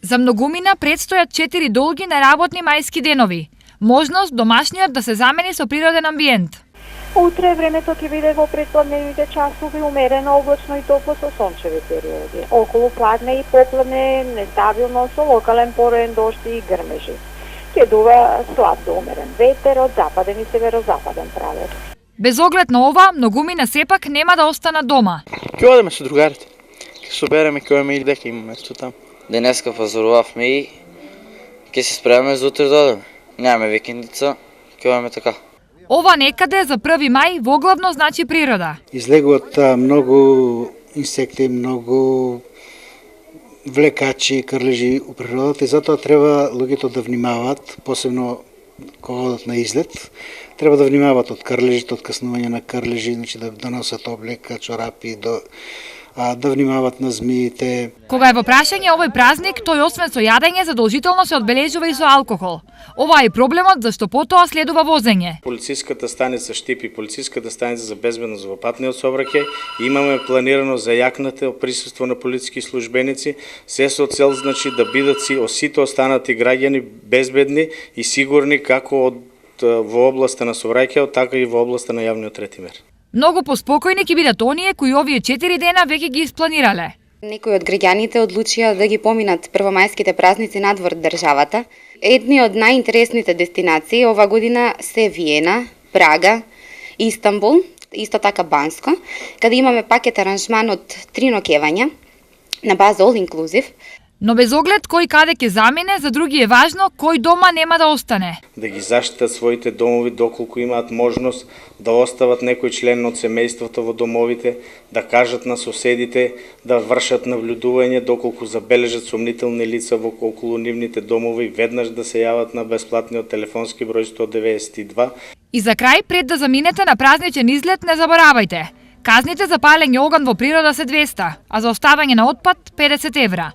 За многумина предстојат 4 долги неработни мајски денови. Можност домашниот да се замени со природен амбиент. Утре времето ќе биде во предпладневните часови умерено облачно и топло со сончеви периоди. Околу пладне и попладне нестабилно со локален пороен дожд и грмежи. Ќе дува слаб до умерен ветер од западен и северозападен правец. Без оглед на ова, многумина сепак нема да останат дома. Ќе одеме со другарите. Ќе собереме кој има и дека има место таму. Денеска пазарувавме и ќе се спремаме за утре да одеме. Немаме викендица, ќе одеме така. Ова некаде за 1 мај воглавно значи природа. Излегуват многу инсекти, многу влекачи, крлежи у природата и затоа треба луѓето да внимаваат, посебно кога одат на излет, треба да внимаваат од крлежите, од каснување на крлежи, значи да доносат облека, чорапи, да внимаваат на змиите. Кога е во прашање овој празник, тој освен со јадење задолжително се одбележува и со алкохол. Ова е проблемот зашто потоа следува возење. Полициската станица Штип и полициската станица за безбедност во патниот сообраќај имаме планирано за јакнато присуство на полициски службеници, се со цел значи да бидат сите останати граѓани безбедни и сигурни како во областа на сообраќајот, така и во областа на јавниот ред и мир. Многу поспокојни ќе бидат оние кои овие 4 дена веќе ги испланирале. Некои од граѓаните одлучија да ги поминат првомајските празници надвор државата. Едни од најинтересните дестинации ова година се Виена, Прага, Истанбул, исто така Банско, каде имаме пакет аранжман од 3 ноќевања на база all inclusive. Но без оглед кој каде ќе замине, за други е важно кој дома нема да остане. Да ги заштитат своите домови доколку имаат можност да остават некој член од семејството во домовите, да кажат на соседите да вршат навлюдување доколку забележат сомнителни лица во околу нивните домови, веднаш да се јават на бесплатниот телефонски број 192. И за крај, пред да заминете на празничен излет, не заборавајте. Казните за палење оган во природа се 200, а за оставање на отпад 50 евра.